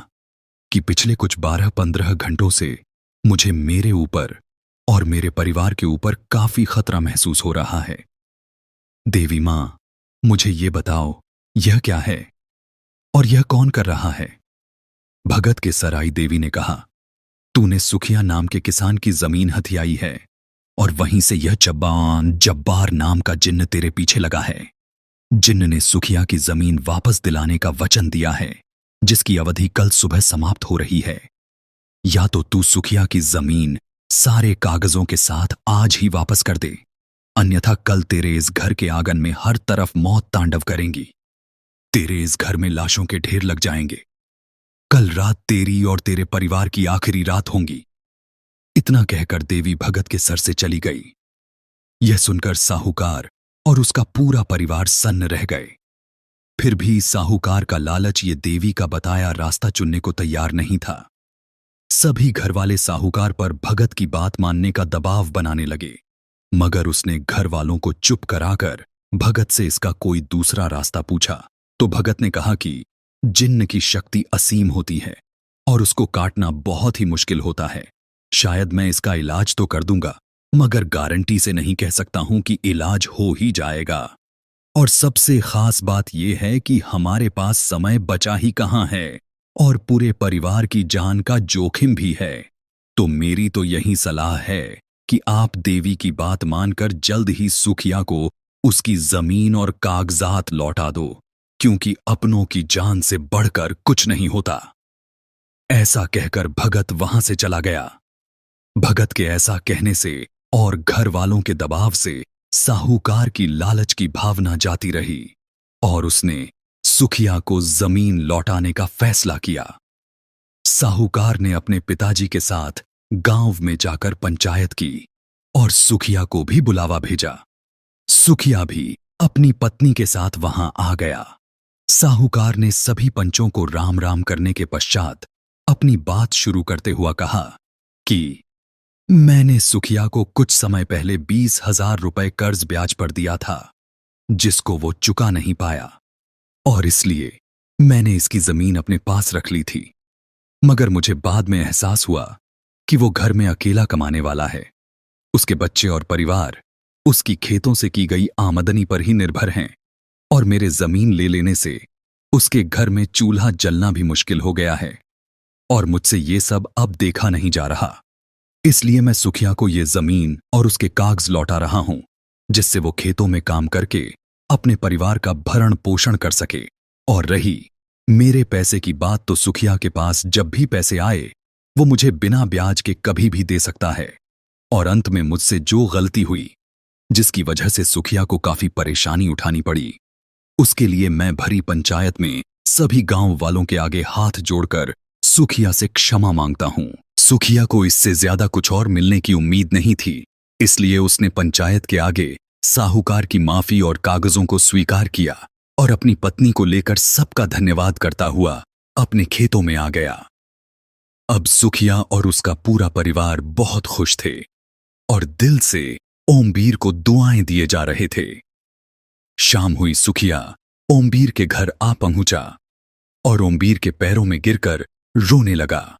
कि पिछले कुछ 12-15 घंटों से मुझे मेरे ऊपर और मेरे परिवार के ऊपर काफी खतरा महसूस हो रहा है। देवी मां, मुझे ये बताओ, यह क्या है और यह कौन कर रहा है? भगत के सराई देवी ने कहा, तूने सुखिया नाम के किसान की जमीन हथियाई है और वहीं से यह जब्बार नाम का जिन्न तेरे पीछे लगा है। जिन्न ने सुखिया की जमीन वापस दिलाने का वचन दिया है, जिसकी अवधि कल सुबह समाप्त हो रही है। या तो तू सुखिया की जमीन सारे कागजों के साथ आज ही वापस कर दे, अन्यथा कल तेरे इस घर के आंगन में हर तरफ मौत तांडव करेंगी। तेरे इस घर में लाशों के ढेर लग जाएंगे। कल रात तेरी और तेरे परिवार की आखिरी रात होंगी। इतना कहकर देवी भगत के सर से चली गई। यह सुनकर साहूकार और उसका पूरा परिवार सन्न रह गए। फिर भी साहूकार का लालच ये देवी का बताया रास्ता चुनने को तैयार नहीं था। सभी घरवाले साहूकार पर भगत की बात मानने का दबाव बनाने लगे, मगर उसने घर वालों को चुप कराकर भगत से इसका कोई दूसरा रास्ता पूछा तो भगत ने कहा कि जिन्न की शक्ति असीम होती है और उसको काटना बहुत ही मुश्किल होता है। शायद मैं इसका इलाज तो कर दूंगा, मगर गारंटी से नहीं कह सकता हूं कि इलाज हो ही जाएगा। और सबसे खास बात यह है कि हमारे पास समय बचा ही कहां है और पूरे परिवार की जान का जोखिम भी है। तो मेरी तो यही सलाह है कि आप देवी की बात मानकर जल्द ही सुखिया को उसकी जमीन और कागजात लौटा दो, क्योंकि अपनों की जान से बढ़कर कुछ नहीं होता। ऐसा कहकर भगत वहां से चला गया। भगत के ऐसा कहने से और घर वालों के दबाव से साहूकार की लालच की भावना जाती रही और उसने सुखिया को जमीन लौटाने का फैसला किया। साहूकार ने अपने पिताजी के साथ गांव में जाकर पंचायत की और सुखिया को भी बुलावा भेजा। सुखिया भी अपनी पत्नी के साथ वहां आ गया। साहूकार ने सभी पंचों को राम राम करने के पश्चात अपनी बात शुरू करते हुआ कहा कि मैंने सुखिया को कुछ समय पहले 20,000 रुपए कर्ज ब्याज पर दिया था, जिसको वो चुका नहीं पाया, और इसलिए मैंने इसकी जमीन अपने पास रख ली थी। मगर मुझे बाद में एहसास हुआ कि वो घर में अकेला कमाने वाला है। उसके बच्चे और परिवार उसकी खेतों से की गई आमदनी पर ही निर्भर हैं, और मेरे जमीन ले लेने से उसके घर में चूल्हा जलना भी मुश्किल हो गया है और मुझसे ये सब अब देखा नहीं जा रहा। इसलिए मैं सुखिया को ये जमीन और उसके कागज लौटा रहा हूं, जिससे वो खेतों में काम करके अपने परिवार का भरण पोषण कर सके। और रही मेरे पैसे की बात, तो सुखिया के पास जब भी पैसे आए वो मुझे बिना ब्याज के कभी भी दे सकता है। और अंत में मुझसे जो गलती हुई, जिसकी वजह से सुखिया को काफी परेशानी उठानी पड़ी, उसके लिए मैं भरी पंचायत में सभी गांव वालों के आगे हाथ जोड़कर सुखिया से क्षमा मांगता हूं। सुखिया को इससे ज्यादा कुछ और मिलने की उम्मीद नहीं थी, इसलिए उसने पंचायत के आगे साहूकार की माफी और कागजों को स्वीकार किया और अपनी पत्नी को लेकर सबका धन्यवाद करता हुआ अपने खेतों में आ गया। अब सुखिया और उसका पूरा परिवार बहुत खुश थे और दिल से ओमबीर को दुआएं दिए जा रहे थे। शाम हुई, सुखिया ओमबीर के घर आ पहुंचा और ओमबीर के पैरों में गिरकर रोने लगा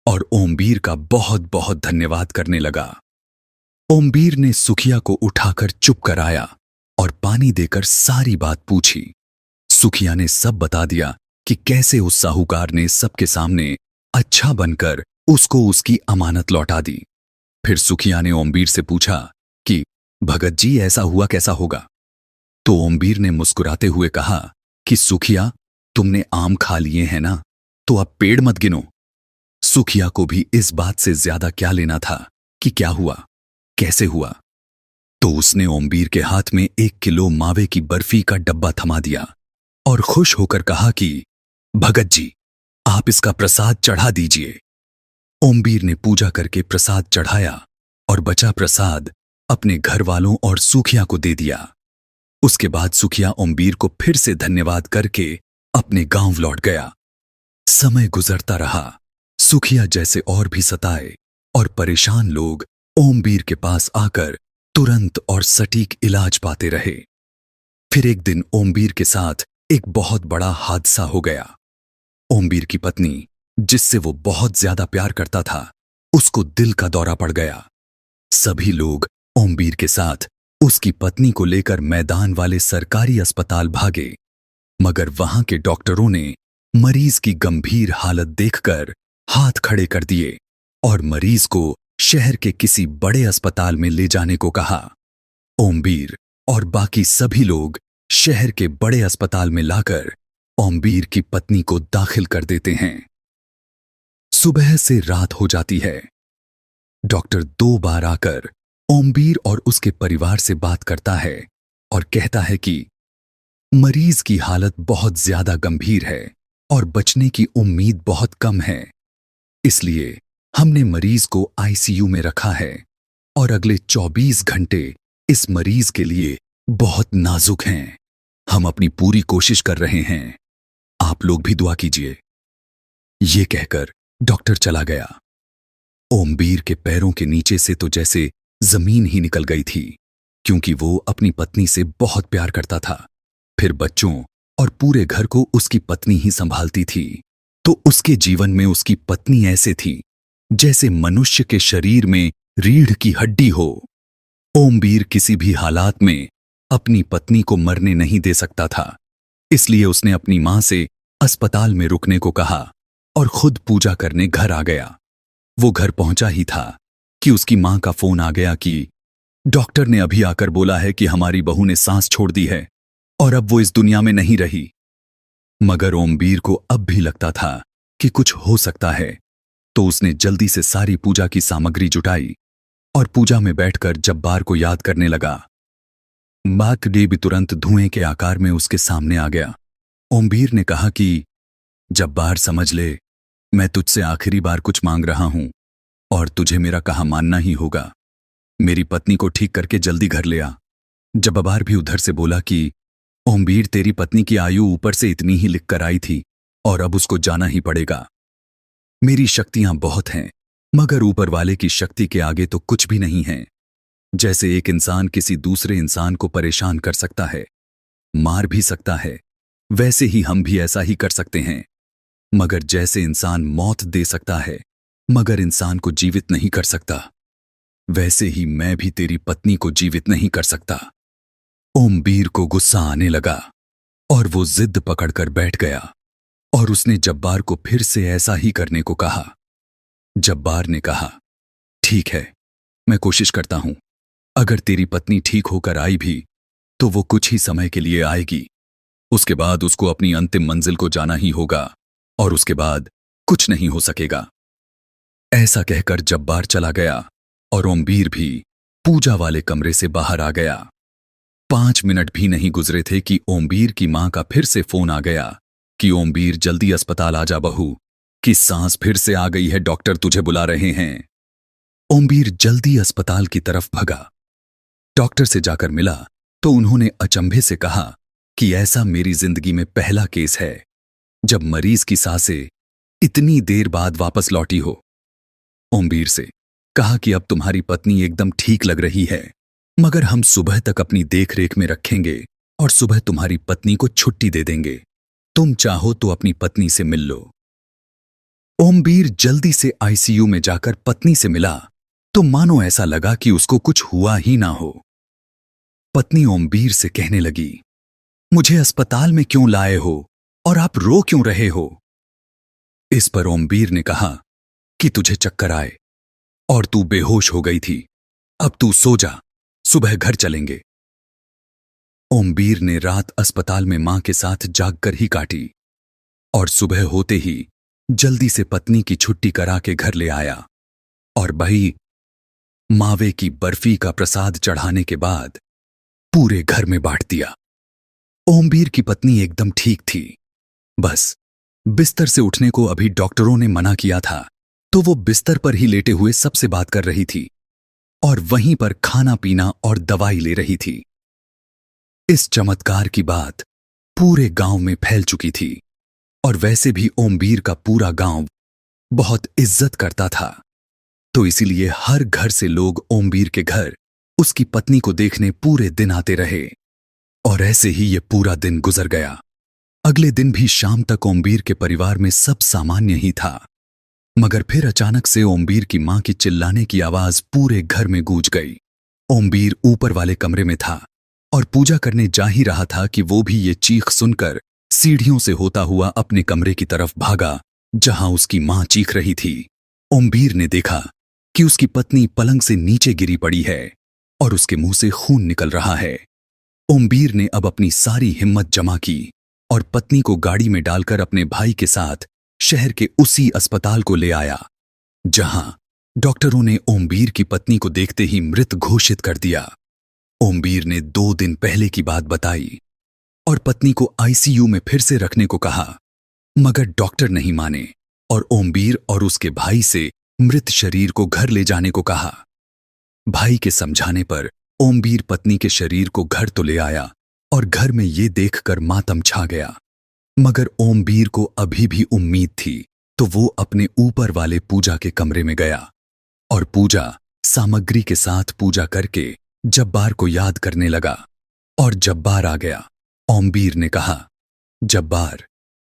और ओमबीर का बहुत बहुत धन्यवाद करने लगा। ओमबीर ने सुखिया को उठाकर चुप कराया और पानी देकर सारी बात पूछी। सुखिया ने सब बता दिया कि कैसे उस साहूकार ने सबके सामने अच्छा बनकर उसको उसकी अमानत लौटा दी। फिर सुखिया ने ओमबीर से पूछा कि भगत जी, ऐसा हुआ कैसा होगा? तो ओमबीर ने मुस्कुराते हुए कहा कि सुखिया, तुमने आम खा लिए हैं ना, तो अब पेड़ मत गिनो। सुखिया को भी इस बात से ज्यादा क्या लेना था कि क्या हुआ, कैसे हुआ। तो उसने ओमवीर के हाथ में 1 किलो मावे की बर्फी का डब्बा थमा दिया और खुश होकर कहा कि भगत जी, आप इसका प्रसाद चढ़ा दीजिए। ओमवीर ने पूजा करके प्रसाद चढ़ाया और बचा प्रसाद अपने घर वालों और सुखिया को दे दिया। उसके बाद सुखिया ओमवीर को फिर से धन्यवाद करके अपने गांव लौट गया। समय गुजरता रहा। सुखिया जैसे और भी सताए और परेशान लोग ओमवीर के पास आकर तुरंत और सटीक इलाज पाते रहे। फिर एक दिन ओमवीर के साथ एक बहुत बड़ा हादसा हो गया। ओमवीर की पत्नी, जिससे वो बहुत ज्यादा प्यार करता था, उसको दिल का दौरा पड़ गया। सभी लोग ओमवीर के साथ उसकी पत्नी को लेकर मैदान वाले सरकारी अस्पताल भागे, मगर वहां के डॉक्टरों ने मरीज की गंभीर हालत देखकर हाथ खड़े कर दिए और मरीज को शहर के किसी बड़े अस्पताल में ले जाने को कहा। ओमवीर और बाकी सभी लोग शहर के बड़े अस्पताल में लाकर ओमवीर की पत्नी को दाखिल कर देते हैं। सुबह से रात हो जाती है। डॉक्टर 2 बार आकर ओमवीर और उसके परिवार से बात करता है और कहता है कि मरीज की हालत बहुत ज्यादा गंभीर है और बचने की उम्मीद बहुत कम है। इसलिए हमने मरीज को आईसीयू में रखा है और अगले 24 घंटे इस मरीज के लिए बहुत नाजुक हैं। हम अपनी पूरी कोशिश कर रहे हैं। आप लोग भी दुआ कीजिए। ये कहकर डॉक्टर चला गया। ओमवीर के पैरों के नीचे से तो जैसे जमीन ही निकल गई थी, क्योंकि वो अपनी पत्नी से बहुत प्यार करता था। फिर बच्चों और पूरे घर को उसकी पत्नी ही संभालती थी। तो उसके जीवन में उसकी पत्नी ऐसे थी जैसे मनुष्य के शरीर में रीढ़ की हड्डी हो। ओमवीर किसी भी हालात में अपनी पत्नी को मरने नहीं दे सकता था। इसलिए उसने अपनी मां से अस्पताल में रुकने को कहा और खुद पूजा करने घर आ गया। वो घर पहुंचा ही था कि उसकी मां का फोन आ गया कि डॉक्टर ने अभी आकर बोला है कि हमारी बहू ने सांस छोड़ दी है और अब वो इस दुनिया में नहीं रही। मगर ओमवीर को अब भी लगता था कि कुछ हो सकता है, तो उसने जल्दी से सारी पूजा की सामग्री जुटाई और पूजा में बैठकर जब्बार को याद करने लगा। माकड़े भी तुरंत धुएं के आकार में उसके सामने आ गया। ओमवीर ने कहा कि जब्बार, समझ ले, मैं तुझसे आखिरी बार कुछ मांग रहा हूं और तुझे मेरा कहा मानना ही होगा। मेरी पत्नी को ठीक करके जल्दी घर ले आ। जब्बार भी उधर से बोला कि ओमवीर, तेरी पत्नी की आयु ऊपर से इतनी ही लिख कर आई थी और अब उसको जाना ही पड़ेगा। मेरी शक्तियां बहुत हैं, मगर ऊपर वाले की शक्ति के आगे तो कुछ भी नहीं है। जैसे एक इंसान किसी दूसरे इंसान को परेशान कर सकता है, मार भी सकता है, वैसे ही हम भी ऐसा ही कर सकते हैं। मगर जैसे इंसान मौत दे सकता है मगर इंसान को जीवित नहीं कर सकता, वैसे ही मैं भी तेरी पत्नी को जीवित नहीं कर सकता। ओमवीर को गुस्सा आने लगा और वो जिद पकड़कर बैठ गया और उसने जब्बार को फिर से ऐसा ही करने को कहा। जब्बार ने कहा, ठीक है, मैं कोशिश करता हूं। अगर तेरी पत्नी ठीक होकर आई भी तो वो कुछ ही समय के लिए आएगी। उसके बाद उसको अपनी अंतिम मंजिल को जाना ही होगा और उसके बाद कुछ नहीं हो सकेगा। ऐसा कहकर जब्बार चला गया और ओमवीर भी पूजा वाले कमरे से बाहर आ गया। 5 मिनट भी नहीं गुजरे थे कि ओमवीर की मां का फिर से फोन आ गया कि ओमवीर, जल्दी अस्पताल आ जा बहू, कि सांस फिर से आ गई है, डॉक्टर तुझे बुला रहे हैं। ओमवीर जल्दी अस्पताल की तरफ भगा। डॉक्टर से जाकर मिला तो उन्होंने अचंभे से कहा कि ऐसा मेरी जिंदगी में पहला केस है जब मरीज की सांसें इतनी देर बाद वापस लौटी हो। ओमवीर से कहा कि अब तुम्हारी पत्नी एकदम ठीक लग रही है, मगर हम सुबह तक अपनी देखरेख में रखेंगे और सुबह तुम्हारी पत्नी को छुट्टी दे देंगे। तुम चाहो तो अपनी पत्नी से मिल लो। ओमवीर जल्दी से आईसीयू में जाकर पत्नी से मिला तो मानो ऐसा लगा कि उसको कुछ हुआ ही ना हो। पत्नी ओमवीर से कहने लगी, मुझे अस्पताल में क्यों लाए हो और आप रो क्यों रहे हो? इस पर ओमवीर ने कहा कि तुझे चक्कर आए और तू बेहोश हो गई थी। अब तू सो जा, सुबह घर चलेंगे। ओमवीर ने रात अस्पताल में मां के साथ जागकर ही काटी और सुबह होते ही जल्दी से पत्नी की छुट्टी करा के घर ले आया और भाई मावे की बर्फी का प्रसाद चढ़ाने के बाद पूरे घर में बांट दिया। ओमवीर की पत्नी एकदम ठीक थी। बस बिस्तर से उठने को अभी डॉक्टरों ने मना किया था तो वो बिस्तर पर ही लेटे हुए सबसे बात कर रही थी और वहीं पर खाना पीना और दवाई ले रही थी। इस चमत्कार की बात पूरे गांव में फैल चुकी थी और वैसे भी ओमवीर का पूरा गांव बहुत इज्जत करता था, तो इसीलिए हर घर से लोग ओमवीर के घर उसकी पत्नी को देखने पूरे दिन आते रहे। और ऐसे ही ये पूरा दिन गुजर गया। अगले दिन भी शाम तक ओमवीर के परिवार में सब सामान्य ही था, मगर फिर अचानक से ओमवीर की मां की चिल्लाने की आवाज पूरे घर में गूंज गई। ओमवीर ऊपर वाले कमरे में था और पूजा करने जा ही रहा था कि वो भी ये चीख सुनकर सीढ़ियों से होता हुआ अपने कमरे की तरफ भागा जहां उसकी मां चीख रही थी। ओमवीर ने देखा कि उसकी पत्नी पलंग से नीचे गिरी पड़ी है और उसके मुंह से खून निकल रहा है। ओमवीर ने अब अपनी सारी हिम्मत जमा की और पत्नी को गाड़ी में डालकर अपने भाई के साथ शहर के उसी अस्पताल को ले आया जहां डॉक्टरों ने ओमवीर की पत्नी को देखते ही मृत घोषित कर दिया। ओमवीर ने 2 दिन पहले की बात बताई और पत्नी को आईसीयू में फिर से रखने को कहा, मगर डॉक्टर नहीं माने और ओमवीर और उसके भाई से मृत शरीर को घर ले जाने को कहा। भाई के समझाने पर ओमवीर पत्नी के शरीर को घर तो ले आया और घर में ये देखकर मातम छा गया, मगर ओमवीर को अभी भी उम्मीद थी, तो वो अपने ऊपर वाले पूजा के कमरे में गया और पूजा सामग्री के साथ पूजा करके जब्बार को याद करने लगा। और जब्बार आ गया। ओमवीर ने कहा, जब्बार,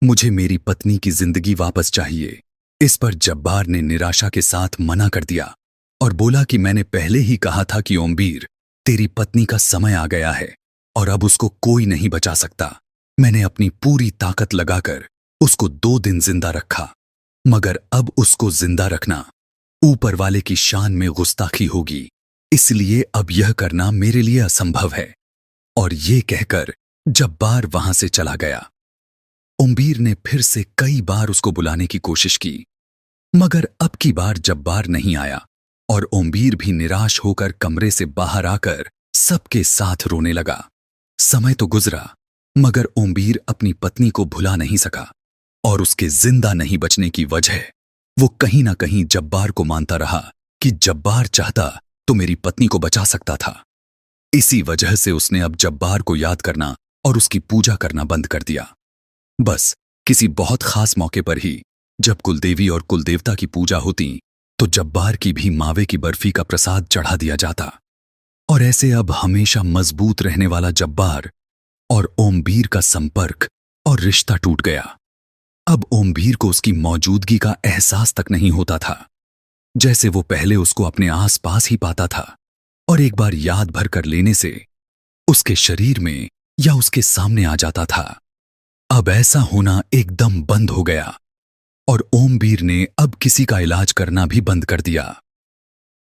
मुझे मेरी पत्नी की जिंदगी वापस चाहिए। इस पर जब्बार ने निराशा के साथ मना कर दिया और बोला कि मैंने पहले ही कहा था कि ओमवीर, तेरी पत्नी का समय आ गया है और अब उसको कोई नहीं बचा सकता। मैंने अपनी पूरी ताकत लगाकर उसको 2 दिन जिंदा रखा, मगर अब उसको जिंदा रखना ऊपर वाले की शान में गुस्ताखी होगी, इसलिए अब यह करना मेरे लिए असंभव है। और ये कहकर जब्बार वहां से चला गया। ओमवीर ने फिर से कई बार उसको बुलाने की कोशिश की, मगर अब की बार जब्बार नहीं आया और ओमवीर भी निराश होकर कमरे से बाहर आकर सबके साथ रोने लगा। समय तो गुजरा, मगर ओमवीर अपनी पत्नी को भुला नहीं सका और उसके जिंदा नहीं बचने की वजह वो कहीं ना कहीं जब्बार को मानता रहा कि जब्बार चाहता तो मेरी पत्नी को बचा सकता था। इसी वजह से उसने अब जब्बार को याद करना और उसकी पूजा करना बंद कर दिया। बस किसी बहुत खास मौके पर ही जब कुलदेवी और कुलदेवता की पूजा होती तो जब्बार की भी मावे की बर्फी का प्रसाद चढ़ा दिया जाता। और ऐसे अब हमेशा मजबूत रहने वाला जब्बार और ओमवीर का संपर्क और रिश्ता टूट गया। अब ओमवीर को उसकी मौजूदगी का एहसास तक नहीं होता था, जैसे वो पहले उसको अपने आसपास ही पाता था और एक बार याद भर कर लेने से उसके शरीर में या उसके सामने आ जाता था। अब ऐसा होना एकदम बंद हो गया और ओमवीर ने अब किसी का इलाज करना भी बंद कर दिया।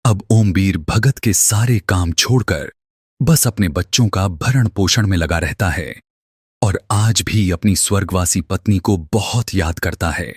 अब ओमवीर भगत के सारे काम छोड़कर बस अपने बच्चों का भरण पोषण में लगा रहता है और आज भी अपनी स्वर्गवासी पत्नी को बहुत याद करता है।